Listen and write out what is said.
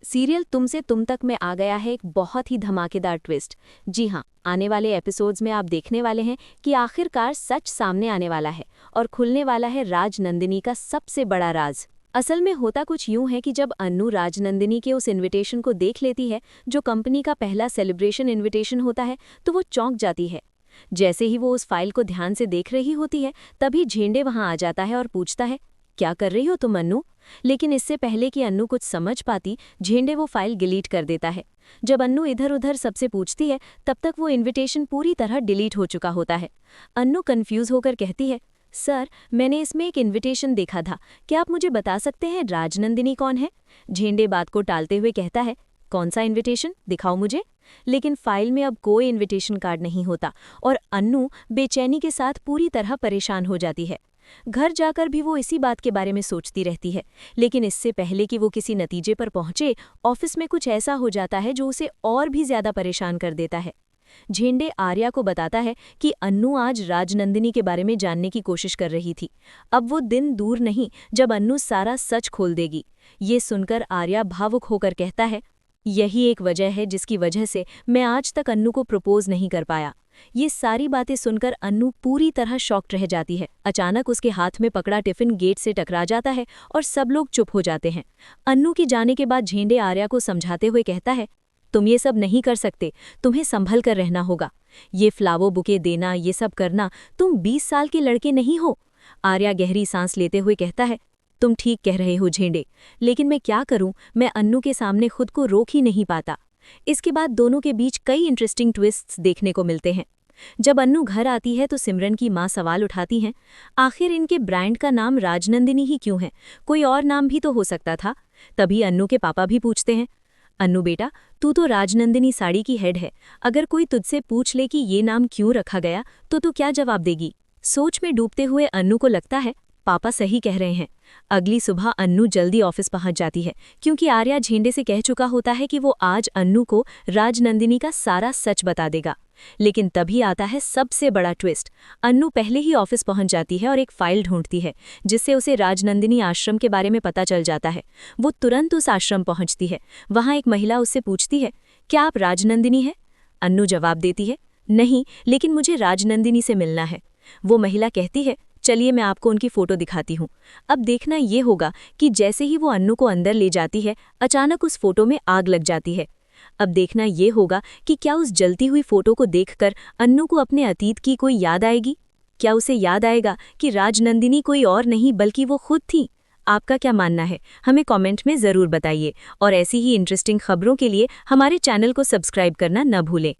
Serial तुमसे तुम तक में आ गया है एक बहुत ही धमाकेदार ट्विस्ट। जी हाँ, आने वाले एपिसोड्स में आप देखने वाले हैं कि आखिरकार सच सामने आने वाला है और खुलने वाला है राजनंदिनी का सबसे बड़ा राज। असल में होता कुछ यूं है कि जब अन्नू राजनंदिनी के उस इनविटेशन को देख लेती है, जो कंपनी का पहला सेलिब्रेशन इनविटेशन होता है, तो वो चौंक जाती है। जैसे ही वो उस फाइल को ध्यान से देख रही होती है, तभी झेंडे वहां आ जाता है और पूछता है, क्या कर रही हो तुम अन्नू? लेकिन इससे पहले कि अन्नू कुछ समझ पाती, झेंडे वो फाइल डिलीट कर देता है। जब अन्नू इधर उधर सबसे पूछती है, तब तक वो इनविटेशन पूरी तरह डिलीट हो चुका होता है। अन्नू कंफ्यूज होकर कहती है, सर, मैंने इसमें एक इनविटेशन देखा था, क्या आप मुझे बता सकते हैं राजनंदिनी कौन है? झेंडे बात को टालते हुए कहता है, कौन सा इनविटेशन, दिखाओ मुझे। लेकिन फाइल में अब कोई इनविटेशन कार्ड नहीं होता और अन्नू बेचैनी के साथ पूरी तरह परेशान हो जाती है। घर जाकर भी वो इसी बात के बारे में सोचती रहती है, लेकिन इससे पहले कि वो किसी नतीजे पर पहुंचे, ऑफिस में कुछ ऐसा हो जाता है जो उसे और भी ज्यादा परेशान कर देता है। झेंडे आर्या को बताता है कि अन्नू आज राजनंदिनी के बारे में जानने की कोशिश कर रही थी। अब वो दिन दूर नहीं जब अन्नू सारा सच खोल देगी। ये सुनकर आर्या भावुक होकर कहता है, यही एक वजह है जिसकी वजह से मैं आज तक अन्नू को प्रपोज नहीं कर पाया। ये सारी बातें सुनकर अन्नू पूरी तरह शॉक्ड रह जाती है। अचानक उसके हाथ में पकड़ा टिफिन गेट से टकरा जाता है और सब लोग चुप हो जाते हैं। अन्नू के जाने के बाद झेंडे आर्या को समझाते हुए कहता है, तुम ये सब नहीं कर सकते, तुम्हें संभल कर रहना होगा। ये फ्लावर बुके देना, ये सब करना, तुम 20 साल के लड़के नहीं हो। आर्या गहरी सांस लेते हुए कहता है, तुम ठीक कह रहे हो झेंडे, लेकिन मैं क्या करूं, मैं अन्नू के सामने खुद को रोक ही नहीं पाता। इसके बाद दोनों के बीच कई इंटरेस्टिंग ट्विस्ट्स देखने को मिलते हैं। जब अन्नू घर आती है तो सिमरन की मां सवाल उठाती हैं, आखिर इनके ब्रांड का नाम राजनंदिनी ही क्यों है, कोई और नाम भी तो हो सकता था। तभी अन्नू के पापा भी पूछते हैं, अन्नू बेटा, तू तो राजनंदिनी साड़ी की हेड है, अगर कोई तुझसे पूछ ले कि ये नाम क्यों रखा गया तो तू क्या जवाब देगी? सोच में डूबते हुए अन्नू को लगता है पापा सही कह रहे हैं। अगली सुबह अन्नू जल्दी ऑफिस पहुंच जाती है, क्योंकि आर्या झेंडे से कह चुका होता है कि वो आज अन्नू को राजनंदिनी का सारा सच बता देगा। लेकिन तभी आता है सबसे बड़ा ट्विस्ट। अन्नू पहले ही ऑफिस पहुंच जाती है और एक फाइल ढूंढती है, जिससे उसे राजनंदिनी आश्रम के बारे में पता चल जाता है। वो तुरंत उस आश्रम पहुंचती है। वहां एक महिला उससे पूछती है, क्या आप राजनंदिनी हैं? अन्नू जवाब देती है, नहीं, लेकिन मुझे राजनंदिनी से मिलना है। वो महिला कहती है, चलिए मैं आपको उनकी फोटो दिखाती हूँ। अब देखना ये होगा कि जैसे ही वो अन्नू को अंदर ले जाती है, अचानक उस फोटो में आग लग जाती है। अब देखना ये होगा कि क्या उस जलती हुई फोटो को देखकर अन्नू को अपने अतीत की कोई याद आएगी। क्या उसे याद आएगा कि राजनंदिनी कोई और नहीं बल्कि वो खुद थी? आपका क्या मानना है, हमें कमेंट में ज़रूर बताइए और ऐसी ही इंटरेस्टिंग खबरों के लिए हमारे चैनल को सब्सक्राइब करना न भूलें।